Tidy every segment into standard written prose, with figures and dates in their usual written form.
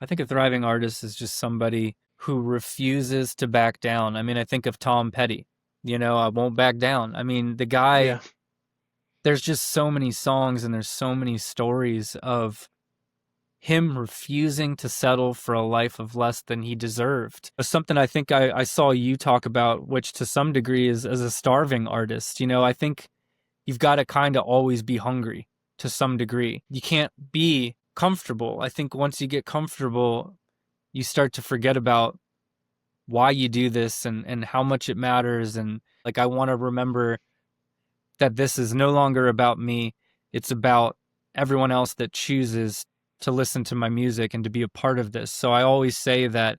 I think a thriving artist is just somebody who refuses to back down. I mean, I think of Tom Petty. I won't back down. I mean, the guy, Yeah. there's just so many songs and there's so many stories of him refusing to settle for a life of less than he deserved. Something I think I saw you talk about, which to some degree is as a starving artist. I think you've got to kind of always be hungry to some degree. You can't be comfortable. I think once you get comfortable, you start to forget about why you do this and how much it matters. And like, I want to remember that this is no longer about me. It's about everyone else that chooses to listen to my music and to be a part of this. So I always say that,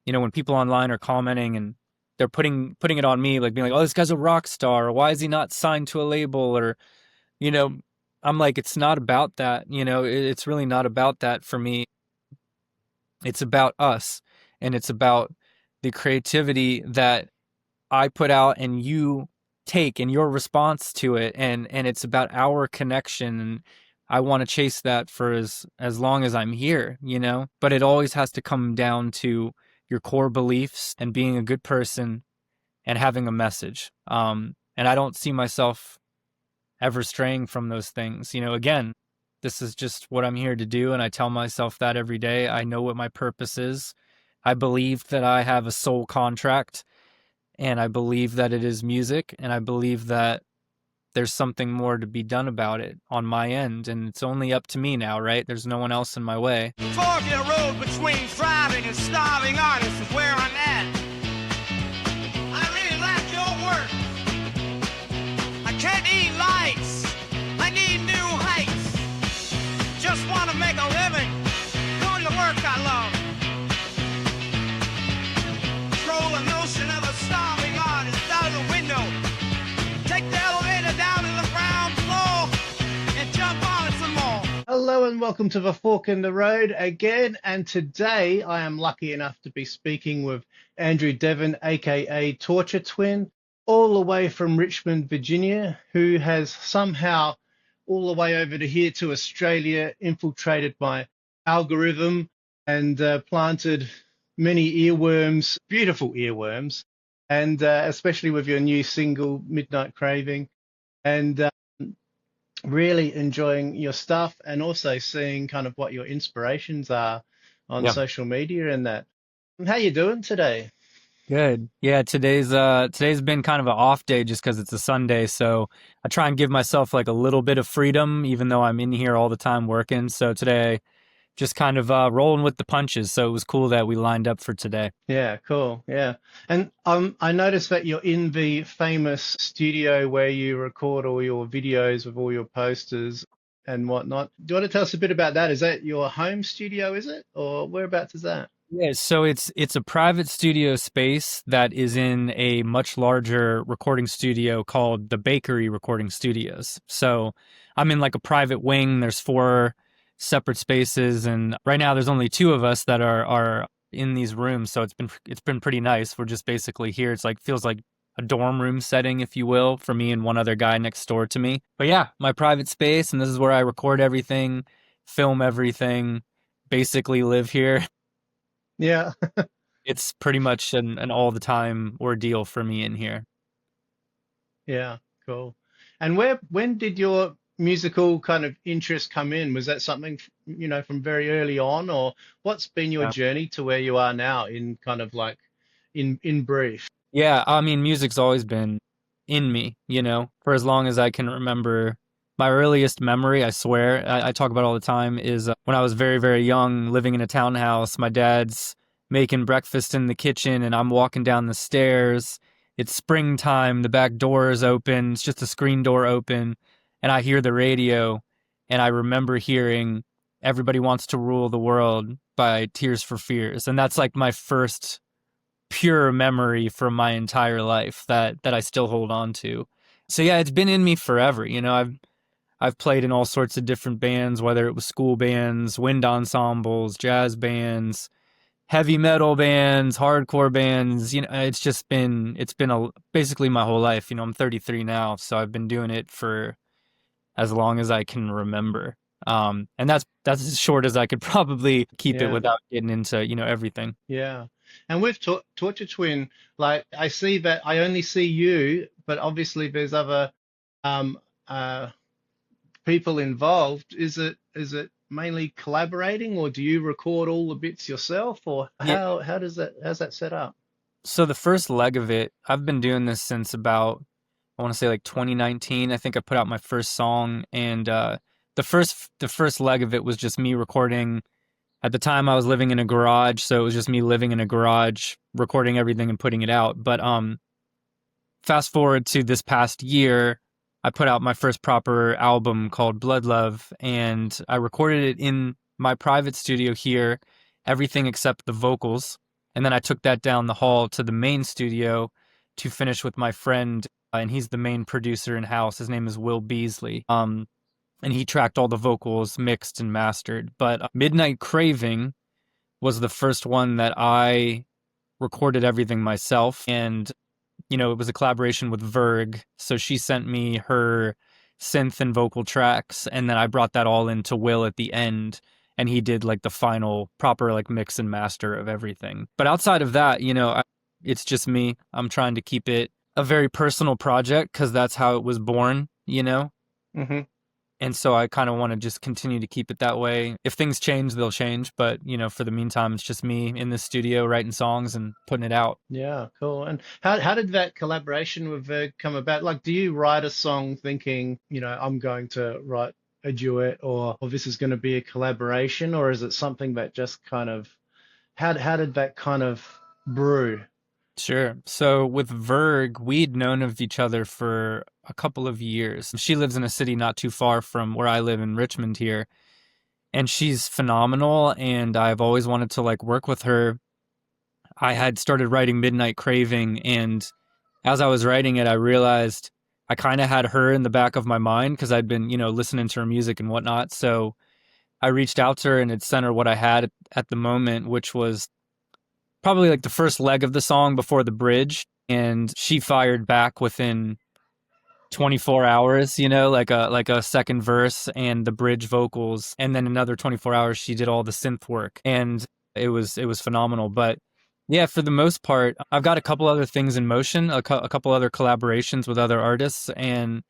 when people online are commenting and they're putting it on me, like being like, "Oh, this guy's a rock star. Or why is he not signed to a label?" Or, you know, I'm like, it's not about that. It's really not about that for me. It's about us, and it's about the creativity that I put out and you take and your response to it, and it's about our connection. And I want to chase that for as long as I'm here. But it always has to come down to your core beliefs and being a good person and having a message. And I don't see myself ever straying from those things. Again, this is just what I'm here to do, and I tell myself that every day. I know what my purpose is. I believe that I have a soul contract, and I believe that it is music, and I believe that there's something more to be done about it on my end, and it's only up to me now, right? There's no one else in my way. Fork in the road between thriving and starving artists is where I'm at. I really like your work. I can't eat lights. I need new heights. Just want to make a living doing the work I love. Throw the notion of a starving artist out of the window. Take the elevator down to the ground floor and jump on it some more. Hello and welcome to the Fork in the Road again. And today I am lucky enough to be speaking with Andrew Devin, aka Torture Twin, all the way from Richmond, Virginia, who has somehow all the way over to here to Australia infiltrated my algorithm and planted many earworms, beautiful earworms, and especially with your new single, Midnight Craving, and really enjoying your stuff and also seeing kind of what your inspirations are on Yeah. social media and that. How you doing today? Good. Yeah, today's been kind of an off day just because it's a Sunday, so I try and give myself like a little bit of freedom, even though I'm in here all the time working. So today, just kind of rolling with the punches. So it was cool that we lined up for today. Yeah, cool. Yeah. And I noticed that you're in the famous studio where you record all your videos with all your posters and whatnot. Do you want to tell us a bit about that? Is that your home studio, is it? Or whereabouts is that? Yeah, so it's a private studio space that is in a much larger recording studio called the Bakery Recording Studios. So I'm in like a private wing. There's four separate spaces, and right now there's only two of us that are in these rooms. So it's been pretty nice. We're just basically here. It's like feels like a dorm room setting, if you will, for me and one other guy next door to me. But yeah, my private space, and this is where I record everything, film everything, basically live here. Yeah. It's pretty much an all the time ordeal for me in here. Yeah, cool. And when did your musical kind of interest come in? Was that something, from very early on, or what's been your Yeah. journey to where you are now in kind of like in brief? Yeah, I mean, music's always been in me, for as long as I can remember. My earliest memory, I swear, I talk about all the time, is when I was very, very young, living in a townhouse. My dad's making breakfast in the kitchen, and I'm walking down the stairs. It's springtime, the back door is open, it's just a screen door open, and I hear the radio, and I remember hearing Everybody Wants to Rule the World by Tears for Fears. And that's like my first pure memory from my entire life that I still hold on to. So yeah, it's been in me forever. I've played in all sorts of different bands, whether it was school bands, wind ensembles, jazz bands, heavy metal bands, hardcore bands. It's been basically my whole life. I'm 33 now, so I've been doing it for as long as I can remember. And that's as short as I could probably keep it Yeah. without getting into, everything. Yeah. And with Torture Twin, like I see that I only see you, but obviously there's other um uh people involved. Is it mainly collaborating, or do you record all the bits yourself, or Yeah. how's that set up? So the first leg of it, I've been doing this since about, I want to say like 2019. I think I put out my first song, and the first leg of it was just me recording. At the time, I was living in a garage, so it was just me living in a garage, recording everything and putting it out. But fast forward to this past year, I put out my first proper album called Blood Love, and I recorded it in my private studio here, everything except the vocals. And then I took that down the hall to the main studio to finish with my friend, and he's the main producer in house. His name is Will Beasley. And he tracked all the vocals, mixed and mastered. But Midnight Craving was the first one that I recorded everything myself, and it was a collaboration with Verg. So she sent me her synth and vocal tracks, and then I brought that all into Will at the end, and he did like the final proper like mix and master of everything. But outside of that, it's just me. I'm trying to keep it a very personal project because that's how it was born. Hmm. And so I kind of want to just continue to keep it that way. If things change, they'll change. But, for the meantime, it's just me in the studio writing songs and putting it out. Yeah, cool. And how did that collaboration with Verg come about? Like, do you write a song thinking, I'm going to write a duet, or this is going to be a collaboration, or is it something that just kind of how did that kind of brew? Sure. So with Verg, we'd known of each other for a couple of years. She lives in a city not too far from where I live in Richmond here. And she's phenomenal. And I've always wanted to like work with her. I had started writing Midnight Craving, and as I was writing it, I realized I kind of had her in the back of my mind because I'd been, listening to her music and whatnot. So I reached out to her and had sent her what I had at the moment, which was probably like the first leg of the song before the bridge. And she fired back within 24 hours, like a second verse and the bridge vocals. And then another 24 hours, she did all the synth work. And it was phenomenal. But yeah, for the most part, I've got a couple other things in motion, a couple other collaborations with other artists. And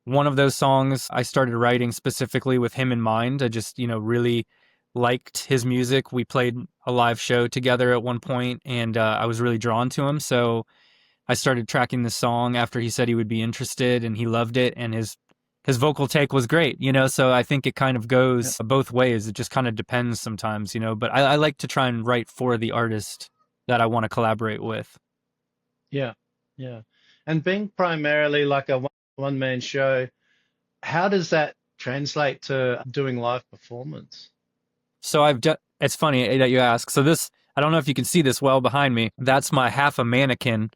one of those songs I started writing specifically with him in mind. I just, really liked his music. We played a live show together at one point, and I was really drawn to him. So I started tracking the song after he said he would be interested, and he loved it. And his vocal take was great. So I think it kind of Yeah, goes both ways. It just kind of depends sometimes. But I like to try and write for the artist that I want to collaborate with. yeah, yeah. And being primarily like a one man show, how does that translate to doing live performance? So it's funny that you ask. So this, I don't know if you can see this well behind me. That's my half a mannequin.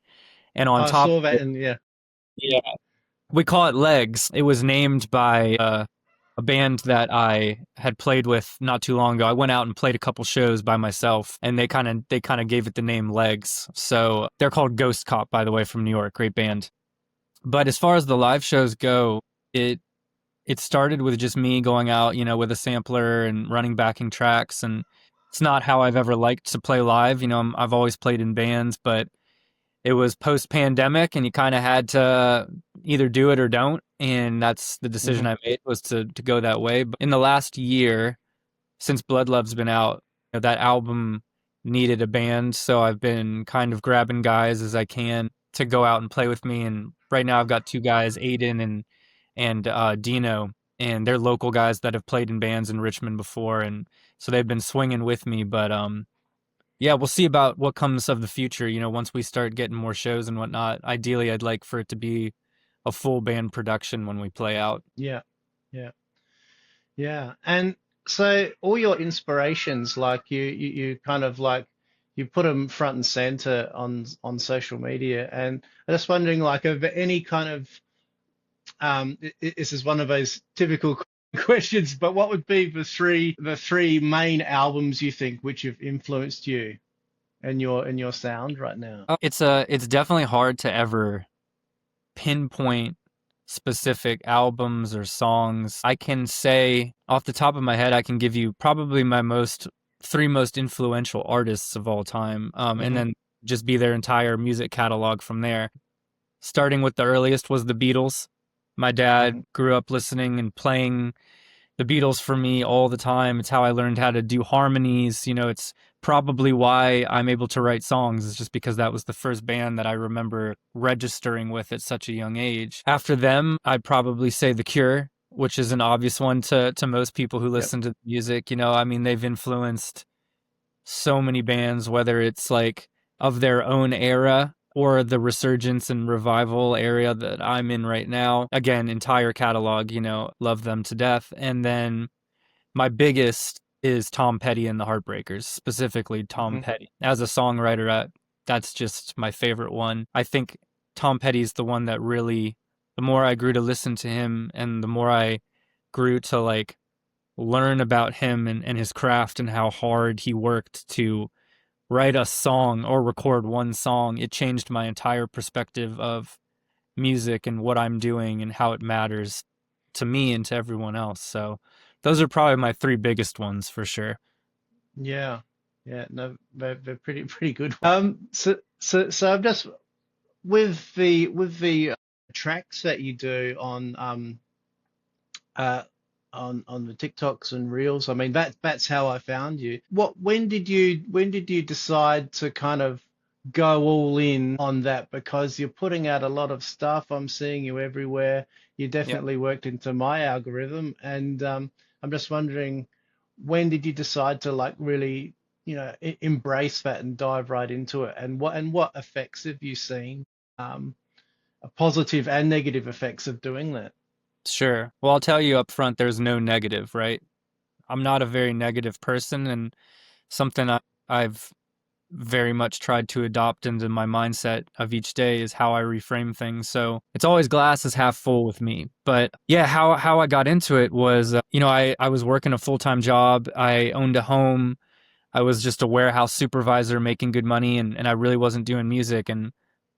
And on I top saw of that, it, and yeah. yeah, we call it Legs. It was named by a band that I had played with not too long ago. I went out and played a couple shows by myself, and they kind of gave it the name Legs. So they're called Ghost Cop, by the way, from New York. Great band. But as far as the live shows go, it started with just me going out, with a sampler and running backing tracks. And it's not how I've ever liked to play live. I've always played in bands, but it was post pandemic and you kind of had to either do it or don't. And that's the decision Hmm. I made, was to go that way. But in the last year, since Blood Love's been out, that album needed a band. So I've been kind of grabbing guys as I can to go out and play with me. And right now I've got two guys, Aiden and Dino, and they're local guys that have played in bands in Richmond before, and so they've been swinging with me. But yeah, we'll see about what comes of the future. Once we start getting more shows and whatnot. Ideally, I'd like for it to be a full band production when we play out. Yeah, yeah, yeah. And so all your inspirations, like you kind of like you put them front and center on social media, and I'm just wondering, like, are there any kind of this is one of those typical questions, but what would be the three main albums you think which have influenced you and your sound right now? It's definitely hard to ever pinpoint specific albums or songs. I can say off the top of my head, I can give you probably my three most influential artists of all time, and Hmm. then just be their entire music catalog from there. Starting with the earliest was the Beatles. My Hmm. dad grew up listening and playing the Beatles for me all the time. It's how I learned how to do harmonies. It's probably why I'm able to write songs. It's just because that was the first band that I remember registering with at such a young age. After them, I'd probably say The Cure, which is an obvious one to most people who Yep. listen to music. I mean, they've influenced so many bands, whether it's like of their own era or the resurgence and revival area that I'm in right now. Again, entire catalog, love them to death. And then my biggest is Tom Petty and the Heartbreakers, specifically Tom Hmm. Petty. As a songwriter, that's just my favorite one. I think Tom Petty's the one that really, the more I grew to listen to him and the more I grew to like learn about him and his craft and how hard he worked to write a song or record one song, it changed my entire perspective of music and what I'm doing and how it matters to me and to everyone else. So those are probably my three biggest ones for sure. Yeah. Yeah. No, they're pretty good. So I'm just with the tracks that you do uh, on the TikToks and Reels. I mean, that's how I found you. When did you decide to kind of go all in on that? Because you're putting out a lot of stuff. I'm seeing you everywhere. You Yeah. definitely worked into my algorithm, and I'm just wondering, when did you decide to like really, embrace that and dive right into it? And what effects have you seen? Um, Positive and negative effects of doing that. Sure. Well, I'll tell you up front, there's no negative, right? I'm not a very negative person, and something I've very much tried to adopt into my mindset of each day is how I reframe things. So it's always glass is half full with me. But yeah, how I got into it was, I was working a full-time job. I owned a home. I was just a warehouse supervisor making good money, and I really wasn't doing music. And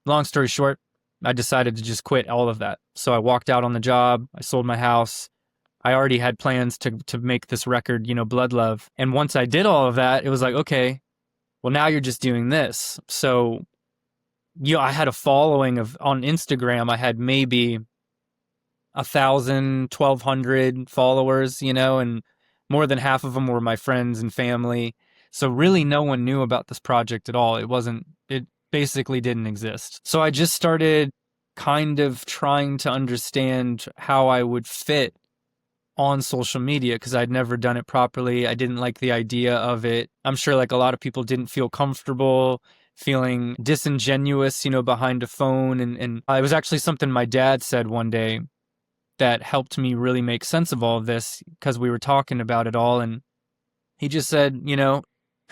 long story short, I decided to just quit all of that. So I walked out on the job. I sold my house. I already had plans to make this record, Blood Love. And once I did all of that, it was like, okay, well, now you're just doing this. So, I had a following of on Instagram. I had maybe 1,000, 1,200 followers, and more than half of them were my friends and family. So really Hmm. no one knew about this project at all. It basically didn't exist. So I just started kind of trying to understand how I would fit on social media because I'd never done it properly. I didn't like the idea of it. I'm sure like a lot of people didn't feel comfortable feeling disingenuous, behind a phone. And it was actually something my dad said one day that helped me really make sense of all of this because we were talking about it all. And he just said,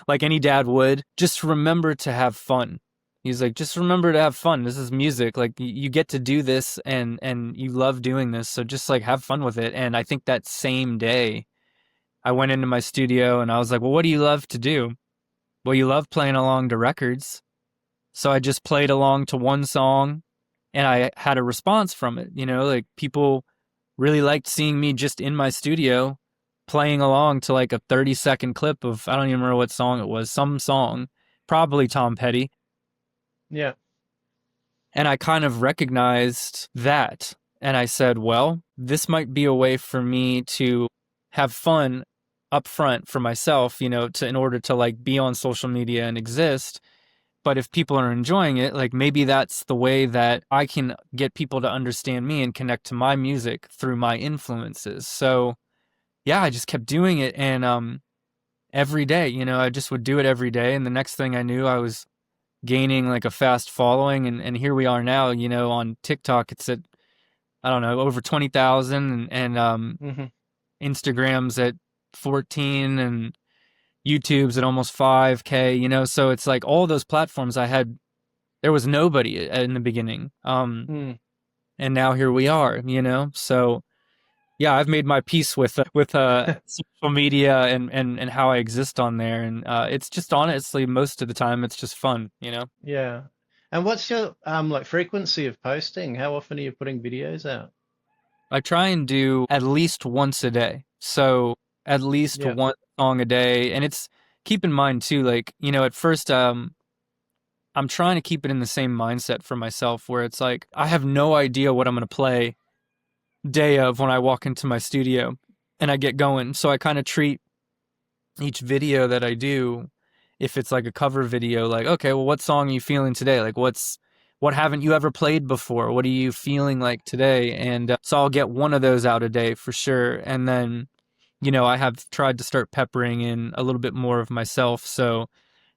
like any dad would, just remember to have fun. He's like, just remember to have fun. This is music. Like you get to do this and you love doing this. So just like have fun with it. And I think that same day I went into my studio and I was like, well, what do you love to do? Well, you love playing along to records. So I just played along to one song and I had a response from it. Like people really liked seeing me just in my studio playing along to like a 30-second clip of, I don't even remember what song it was, some song, probably Tom Petty. Yeah. And I kind of recognized that. And I said, well, this might be a way for me to have fun up front for myself, in order to like be on social media and exist. But if people are enjoying it, like maybe that's the way that I can get people to understand me and connect to my music through my influences. So yeah, I just kept doing it. And every day, I just would do it every day. And the next thing I knew, I was gaining like a fast following. And here we are now, on TikTok, it's at, I don't know, over 20,000 and Hmm. Instagram's at 14 and YouTube's at almost 5K, so it's like all those platforms there was nobody in the beginning. Mm. And now here we are, so yeah, I've made my peace with social media and how I exist on there. And it's just honestly, most of the time, it's just fun. Yeah. And what's your like frequency of posting? How often are you putting videos out? I try and do at least once a day. So at least Yeah. one song a day. And it's, keep in mind too, like, at first, I'm trying to keep it in the same mindset for myself where it's like, I have no idea what I'm going to play day of when I walk into my studio and I get going. So I kind of treat each video that I do, if it's like a cover video, like, okay, well, what song are you feeling today? Like, what haven't you ever played before? What are you feeling like today? And so I'll get one of those out a day for sure. And then, I have tried to start peppering in a little bit more of myself. So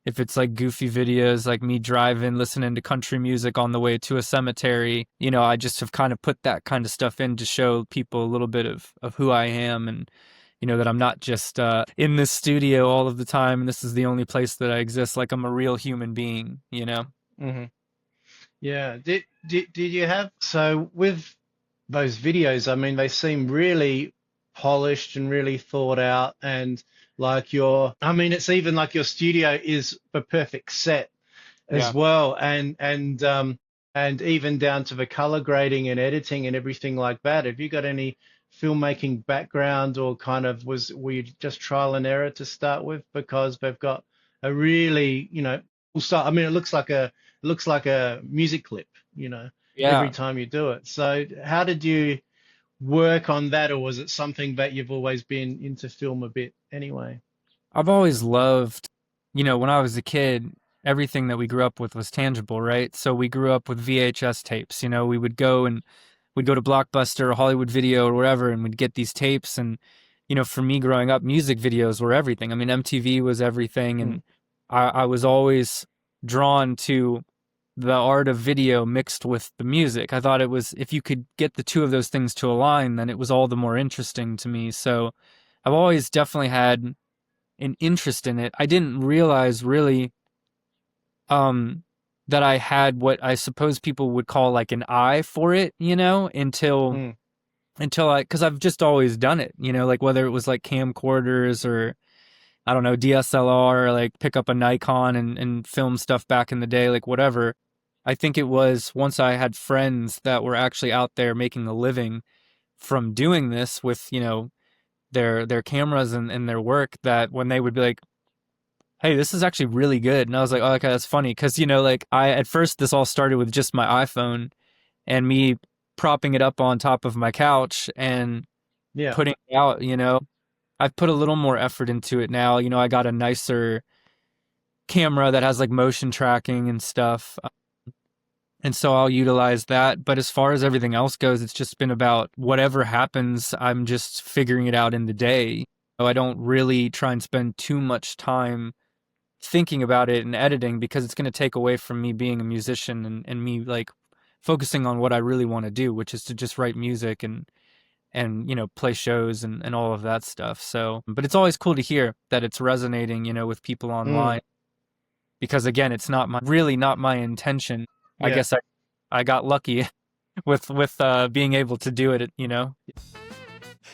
if it's like goofy videos, like me driving, listening to country music on the way to a cemetery, I just have kind of put that kind of stuff in to show people a little bit of who I am, and that I'm not just in this studio all of the time and this is the only place that I exist. Like, I'm a real human being. Hmm. Yeah. Did you have, so with those videos, I mean, they seem really polished and really thought out, and like I mean, it's even like your studio is the perfect set as Yeah. well, and even down to the color grading and editing and everything like that. Have you got any filmmaking background, or kind of were you just trial and error to start with? Because they've got a really, cool style. I mean, it looks like a music clip, every Yeah. time you do it. So how did you work on that, or was it something that you've always been into film a bit anyway? I've always loved, when I was a kid, everything that we grew up with was tangible, right? So we grew up with VHS tapes. We would go and we'd go to Blockbuster or Hollywood Video or wherever, and we'd get these tapes. And, for me growing up, music videos were everything. I mean, MTV was everything. Mm, And I was always drawn to the art of video mixed with the music. I thought it was, if you could get the two of those things to align, then it was all the more interesting to me. So I've always definitely had an interest in it. I didn't realize really um that I had what I suppose people would call like an eye for it, mm, until cuz I've just always done it, like whether it was like camcorders or I don't know, DSLR, or like pick up a Nikon and film stuff back in the day, like whatever. I think it was once I had friends that were actually out there making a living from doing this with, their cameras and their work, that when they would be like, hey, this is actually really good. And I was like, oh, okay, that's funny. Because, like at first this all started with just my iPhone and me propping it up on top of my couch and yeah. putting it out. I've put a little more effort into it now. I got a nicer camera that has like motion tracking and stuff. And so I'll utilize that. But as far as everything else goes, it's just been about whatever happens, I'm just figuring it out in the day. So I don't really try and spend too much time thinking about it and editing, because it's going to take away from me being a musician and me like focusing on what I really want to do, which is to just write music and play shows and all of that stuff. So, but it's always cool to hear that it's resonating, with people Mm, online, because again, it's not my intention. I yeah. guess I got lucky with being able to do it.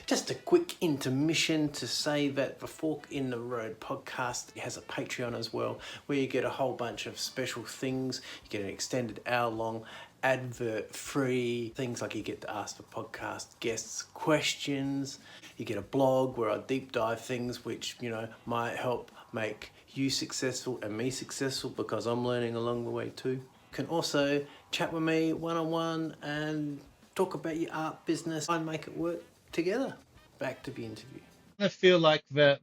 Just a quick intermission to say that the Fork in the Road podcast has a Patreon as well, where you get a whole bunch of special things. You get an extended hour-long advert-free things, like you get to ask the podcast guests questions. You get a blog where I deep dive things which, might help make you successful and me successful, because I'm learning along the way too. You can also chat with me one-on-one and talk about your art business and make it work together. Back to the interview. I feel like the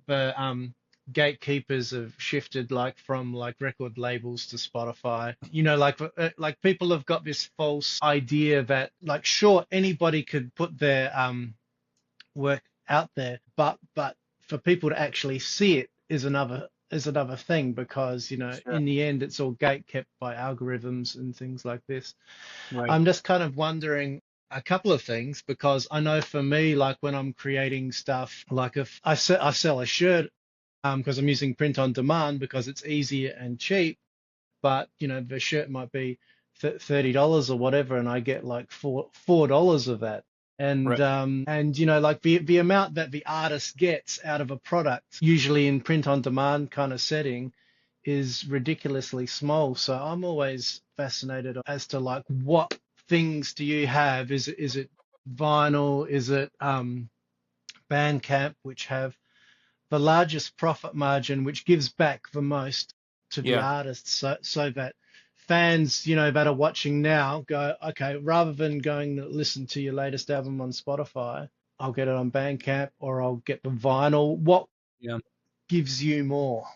gatekeepers have shifted, like from like record labels to Spotify. Like people have got this false idea that, like, sure, anybody could put their work out there, but for people to actually see it is another thing, because Sure. in the end it's all gate kept by algorithms and things like this. Right. I'm just kind of wondering a couple of things, because I know for me, like when I'm creating stuff, like if I sell a shirt, because I'm using print on demand because it's easier and cheap, but the shirt might be $30 or whatever, and I get like $4 of that. And Right. like the amount that the artist gets out of a product, usually in print on demand kind of setting, is ridiculously small. So I'm always fascinated as to like what things do you have? Is it vinyl? Is it Bandcamp, which have the largest profit margin, which gives back the most to the Yeah. artists, so that fans, that are watching now go, okay, rather than going to listen to your latest album on Spotify, I'll get it on Bandcamp or I'll get the vinyl. What Yeah. gives you more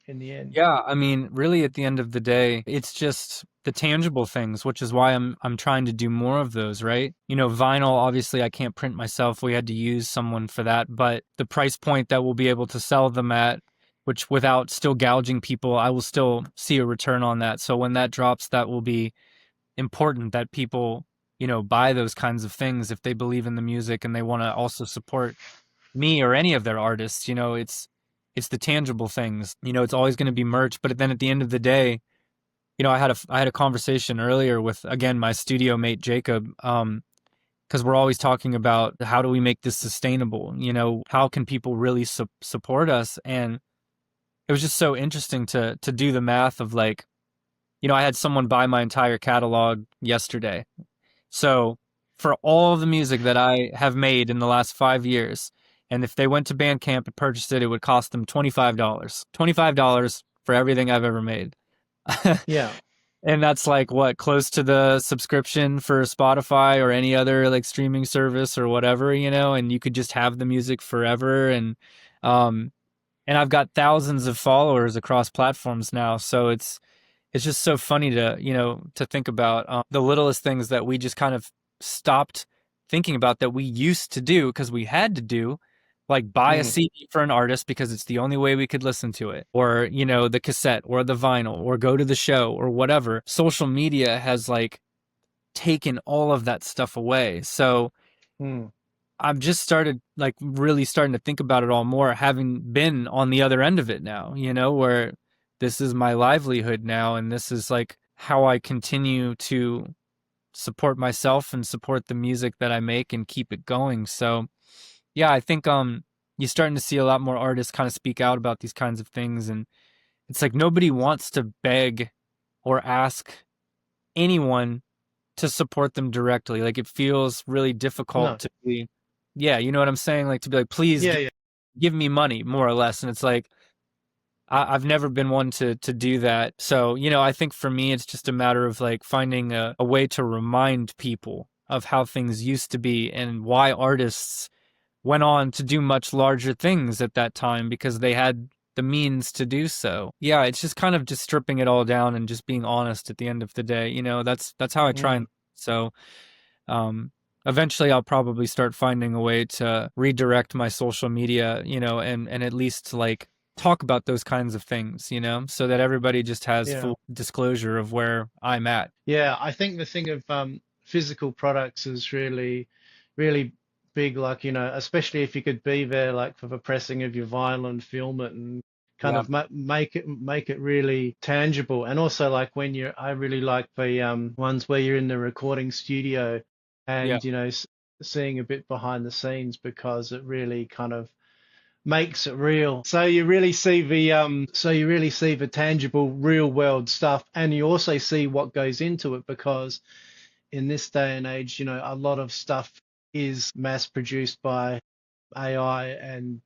in the end? Yeah, I mean, really at the end of the day, it's just the tangible things, which is why I'm trying to do more of those, right? Vinyl, obviously I can't print myself. We had to use someone for that, but the price point that we'll be able to sell them at, which without still gouging people, I will still see a return on that. So when that drops, that will be important that people, buy those kinds of things if they believe in the music and they want to also support me or any of their artists. It's the tangible things. It's always going to be merch, but then at the end of the day, I had a conversation earlier with, again, my studio mate Jacob, because we're always talking about how do we make this sustainable. How can people really support us? And it was just so interesting to do the math of, like, I had someone buy my entire catalog yesterday. So for all of the music that I have made in the last 5 years, and if they went to Bandcamp and purchased it, it would cost them $25. $25 for everything I've ever made. Yeah. And that's like what, close to the subscription for Spotify or any other like streaming service or whatever, and you could just have the music forever. Um and I've got thousands of followers across platforms now, so it's just so funny to think about the littlest things that we just kind of stopped thinking about that we used to do because we had to do, like buy a Mm, CD for an artist because it's the only way we could listen to it, or, the cassette or the vinyl, or go to the show or whatever. Social media has like taken all of that stuff away. So mm, I've just started like really starting to think about it all more, having been on the other end of it now, where this is my livelihood now. And this is like how I continue to support myself and support the music that I make and keep it going. So yeah, I think, you're starting to see a lot more artists kind of speak out about these kinds of things. And it's like nobody wants to beg or ask anyone to support them directly. Like it feels really difficult no. to be, yeah, you know what I'm saying? Like to be like, please Yeah, yeah. give me money, more or less. And it's like, I've never been one to do that. So, I think for me, it's just a matter of like finding a way to remind people of how things used to be and why artists went on to do much larger things at that time because they had the means to do so. Yeah, it's just kind of just stripping it all down and just being honest at the end of the day. That's how I try. Mm, And so, um, eventually I'll probably start finding a way to redirect my social media, and at least like talk about those kinds of things, so that everybody just has yeah. full disclosure of where I'm at. Yeah, I think the thing of physical products is really, really big. Like, especially if you could be there, like for the pressing of your vinyl and film it and kind Yeah. of make it really tangible. And also, like I really like the ones where you're in the recording studio Yeah, and seeing a bit behind the scenes because it really kind of makes it real. So you really see the tangible real world stuff and you also see what goes into it because in this day and age, a lot of stuff is mass produced by AI and,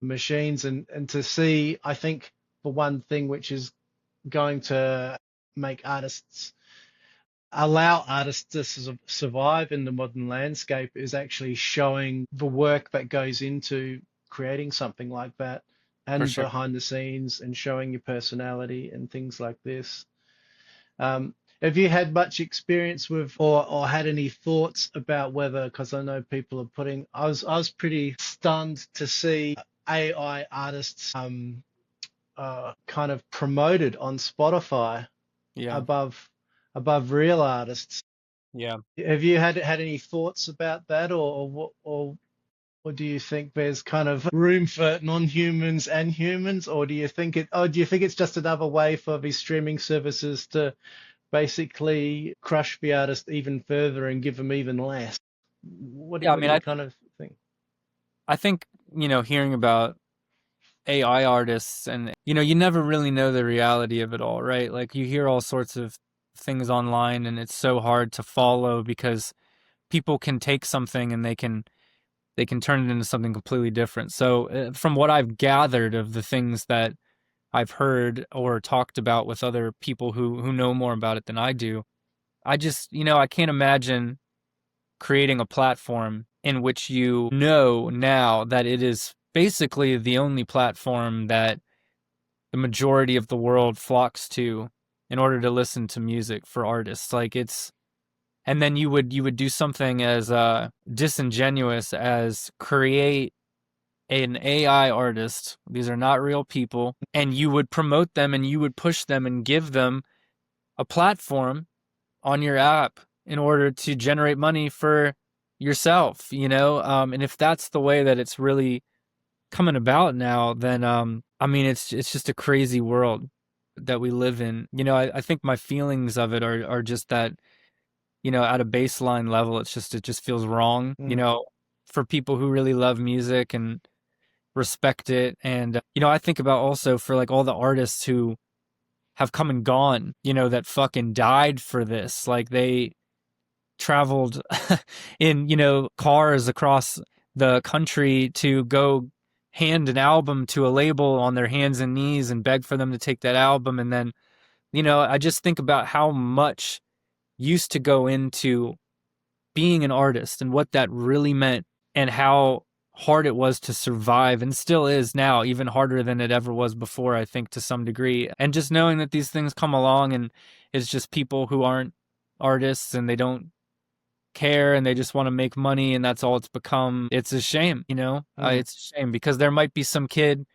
machines and to see, I think the one thing which is going to make artists allow artists to survive in the modern landscape is actually showing the work that goes into creating something like that for and sure. behind the scenes and showing your personality and things like this. Have you had much experience with or had any thoughts about whether, because I know people are I was pretty stunned to see AI artists kind of promoted on Spotify Yeah. above real artists. Yeah. Have you had any thoughts about that, or do you think there's kind of room for non-humans and humans, or do you think it's just another way for these streaming services to basically crush the artist even further and give them even less? What do, Yeah, I what do mean, you kind of think? I think, hearing about AI artists and, you never really know the reality of it all, right? Like you hear all sorts of things online and it's so hard to follow because people can take something and they can turn it into something completely different. So from what I've gathered of the things that I've heard or talked about with other people who know more about it than I do, I just, I can't imagine creating a platform in which you know now that it is basically the only platform that the majority of the world flocks to in order to listen to music for artists. Like and then you would do something as disingenuous as create an AI artist. These are not real people, and you would promote them and you would push them and give them a platform on your app in order to generate money for yourself, and if that's the way that it's really coming about now, then I mean it's just a crazy world that we live in. I think my feelings of it are just that, at a baseline level, it just feels wrong, for people who really love music and respect it. And I think about also for like all the artists who have come and gone, that fucking died for this. Like they traveled in, cars across the country to go hand an album to a label on their hands and knees and beg for them to take that album. And then, I just think about how much used to go into being an artist and what that really meant and how hard it was to survive, and still is now, even harder than it ever was before, I think, to some degree. And just knowing that these things come along and it's just people who aren't artists and they don't care and they just want to make money and that's all it's become. It's a shame, it's a shame because there might be some kid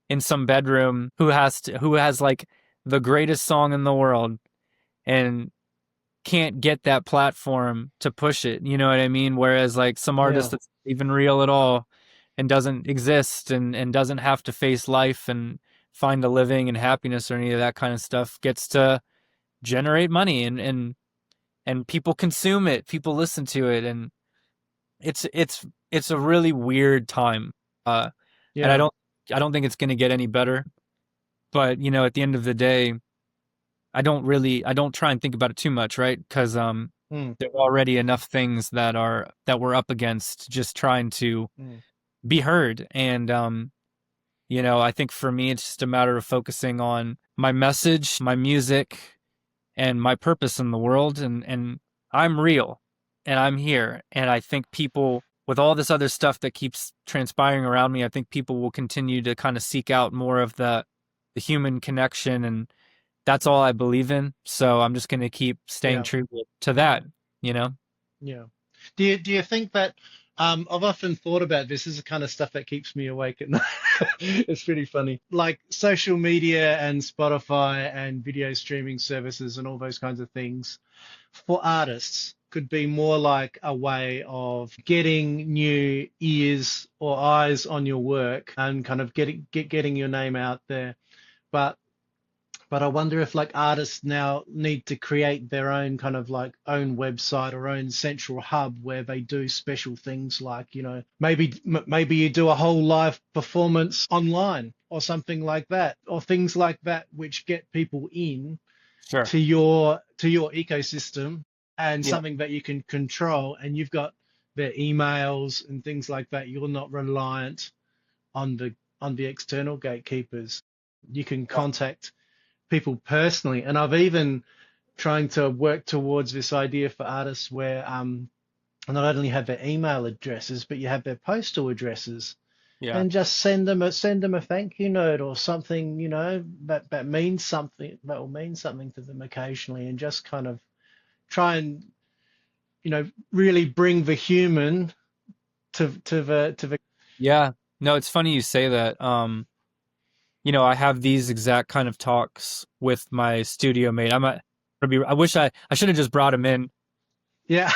in some bedroom who has like the greatest song in the world and can't get that platform to push it. You know what I mean? Whereas like some artist that's not even real at all and doesn't exist and doesn't have to face life and find a living and happiness or any of that kind of stuff gets to generate money and people consume it, people listen to it, and it's a really weird time. And I don't think it's going to get any better. But at the end of the day, I don't try and think about it too much, right? Because there are already enough things that we're up against just trying to be heard. And I think for me, it's just a matter of focusing on my message, my music, and my purpose in the world. And I'm real and I'm here. And I think people, with all this other stuff that keeps transpiring around me, I think people will continue to kind of seek out more of the human connection. And that's all I believe in. So I'm just going to keep staying true to that, Yeah. Do you think that I've often thought about this is the kind of stuff that keeps me awake at night. It's pretty funny. Like social media and Spotify and video streaming services and all those kinds of things for artists could be more like a way of getting new ears or eyes on your work and kind of getting your name out there. But I wonder if like artists now need to create their own kind of like own website or own central hub where they do special things like, maybe you do a whole live performance online or something like that, or things like that, which get people in to your ecosystem and something that you can control, and you've got their emails and things like that. You're not reliant on the external gatekeepers. You can contact people personally. And I've even trying to work towards this idea for artists where not only have their email addresses, but you have their postal addresses, and just send them a thank you note or something, that means something, that will mean something to them occasionally, and just kind of try and really bring the human to the No, it's funny you say that. I have these exact kind of talks with my studio mate. I wish I should have just brought him in. Yeah.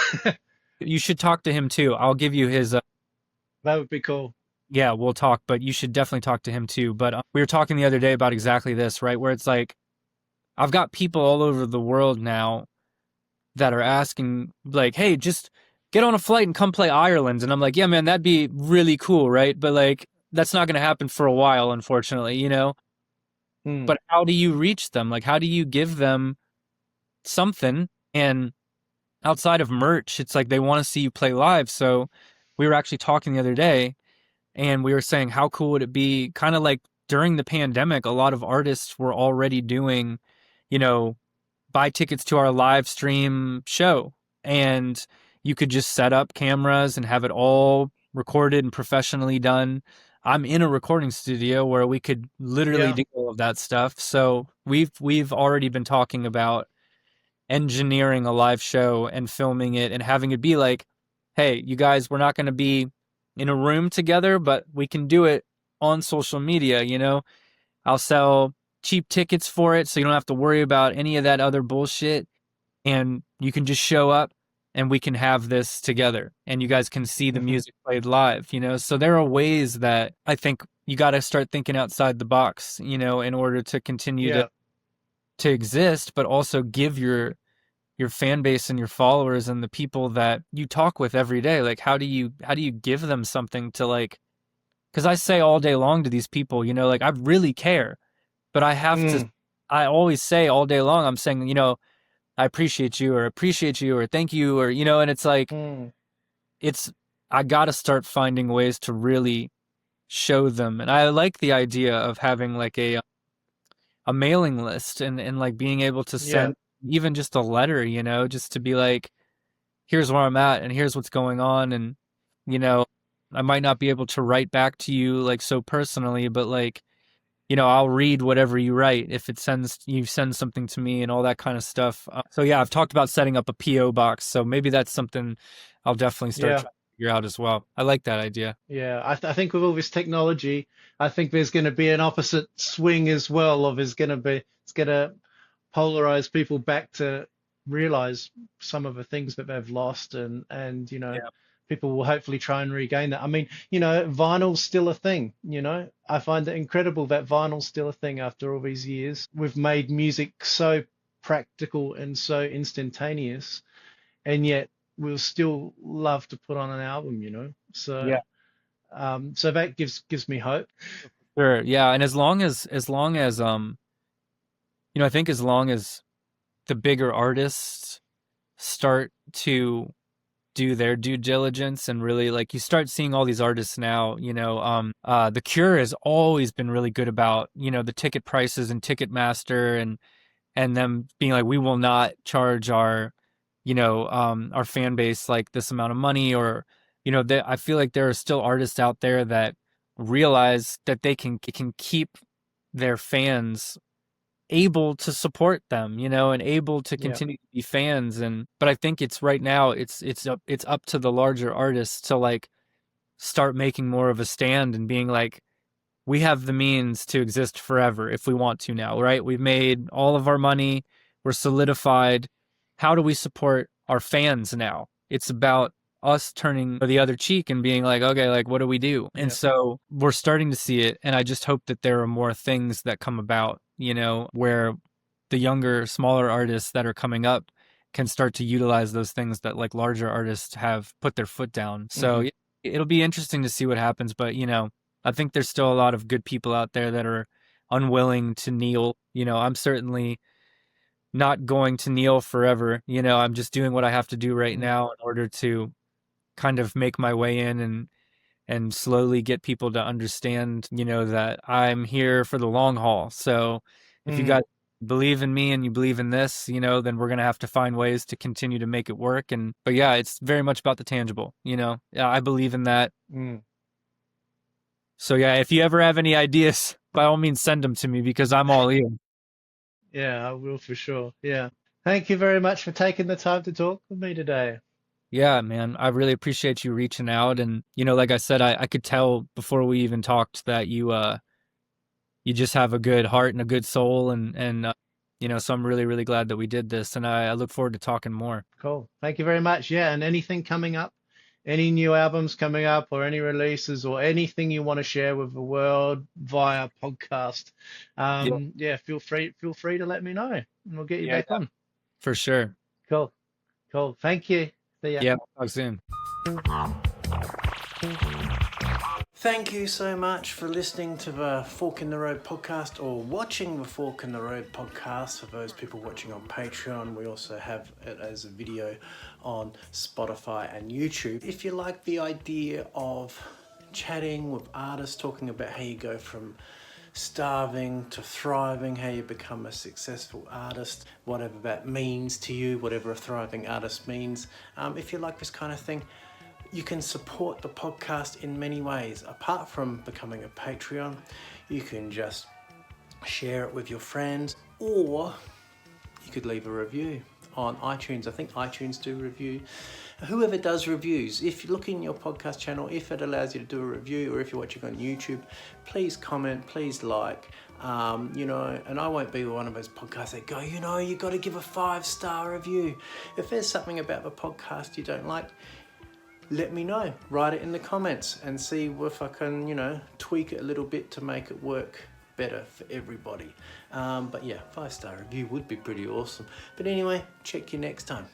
You should talk to him too. I'll give you his. That would be cool. Yeah, we'll talk, but you should definitely talk to him too. But we were talking the other day about exactly this, right? Where it's like, I've got people all over the world now that are asking like, hey, just get on a flight and come play Ireland. And I'm like, yeah, man, that'd be really cool, right? But like, that's not going to happen for a while, unfortunately, But how do you reach them? Like, how do you give them something? And outside of merch, it's like they want to see you play live. So we were actually talking the other day, and we were saying how cool would it be, kind of like during the pandemic, a lot of artists were already doing, you know, buy tickets to our live stream show, and you could just set up cameras and have it all recorded and professionally done. I'm in a recording studio where we could literally Yeah. do all of that stuff. So we've already been talking about engineering a live show and filming it and having it be like, hey, you guys, we're not going to be in a room together, but we can do it on social media, you know? I'll sell cheap tickets for it so you don't have to worry about any of that other bullshit, and you can just show up and we can have this together and you guys can see the Hmm. music played live, you know? So there are ways that I think you got to start thinking outside the box, you know, in order to continue Yeah. to exist, but also give your fan base and your followers and the people that you talk with every day, like how do you give them something to like, because I say all day long to these people, you know, like I really care, but I have to, Mm. I always say all day long, I'm saying, you know, I appreciate you or thank you or, you know, and it's like, Mm. it's, I got to start finding ways to really show them. And I like the idea of having like a mailing list and like being able to Yeah. send even just a letter, you know, just to be like, here's where I'm at and here's what's going on. And, you know, I might not be able to write back to you like so personally, but like, you know, I'll read whatever you write if it sends you send something to me and all that kind of stuff. So yeah, I've talked about setting up a PO box. So maybe that's something I'll definitely start Yeah. trying to figure out as well. I like that idea. Yeah. I think with all this technology, I think there's going to be an opposite swing as well. It's going to polarize people back to realize some of the things that they've lost, and Yeah. people will hopefully try and regain that. I mean, vinyl's still a thing. I find it incredible that vinyl's still a thing after all these years. We've made music so practical and so instantaneous, and yet we'll still love to put on an album. Yeah. So that gives me hope. Sure. Yeah. And as long as you know, I think as long as the bigger artists start to do their due diligence and really like you start seeing all these artists now, you know, The Cure has always been really good about, you know, the ticket prices and Ticketmaster and them being like, we will not charge our, you know, our fan base like this amount of money, or, you know, I feel like there are still artists out there that realize that they can keep their fans able to support them, you know, and able to Yeah, continue to be fans. And but I think it's right now it's up to the larger artists to like start making more of a stand and being like, we have the means to exist forever if we want to now, right? We've made all of our money, we're solidified. How do we support our fans now? It's about us turning the other cheek and being like, okay, like what do we do? And yeah, so we're starting to see it. And I just hope that there are more things that come about, you know, where the younger, smaller artists that are coming up can start to utilize those things that like larger artists have put their foot down. So hmm, yeah, it'll be interesting to see what happens. But, you know, I think there's still a lot of good people out there that are unwilling to kneel. You know, I'm certainly not going to kneel forever. You know, I'm just doing what I have to do right mm, now in order to kind of make my way in and slowly get people to understand, you know, that I'm here for the long haul. So if you mm, guys believe in me and you believe in this, you know, then we're going to have to find ways to continue to make it work. And but yeah, it's very much about the tangible, you know. Yeah, I believe in that. mm. So yeah, if you ever have any ideas, by all means send them to me because I'm all in. Yeah, I will for sure. Yeah. Thank you very much for taking the time to talk with me today. Yeah, man, I really appreciate you reaching out. And, you know, like I said, I could tell before we even talked that you just have a good heart and a good soul. And you know, so I'm really, really glad that we did this. And I look forward to talking more. Cool. Thank you very much. Yeah, and anything coming up, any new albums coming up, or any releases, or anything you want to share with the world via podcast, Yeah, yeah, feel free to let me know, and we'll get you yeah, back yeah, on. for sure. Cool. Cool. Thank you. See ya. Yeah, talk soon. Thank you so much for listening to the Fork in the Road podcast, or watching the Fork in the Road podcast. For those people watching on Patreon, we also have it as a video on Spotify and YouTube. If you like the idea of chatting with artists, talking about how you go from starving to thriving, how you become a successful artist, whatever that means to you, whatever a thriving artist means. If you like this kind of thing, you can support the podcast in many ways. Apart from becoming a Patreon, you can just share it with your friends, or you could leave a review on iTunes. I think iTunes do review. Whoever does reviews, if you look in your podcast channel, if it allows you to do a review, or if you're watching on YouTube, please comment, please like, and I won't be one of those podcasts that go, you got to give a 5-star review. If there's something about the podcast you don't like, let me know. Write it in the comments and see if I can, tweak it a little bit to make it work better for everybody. But yeah, 5-star review would be pretty awesome. But anyway, check you next time.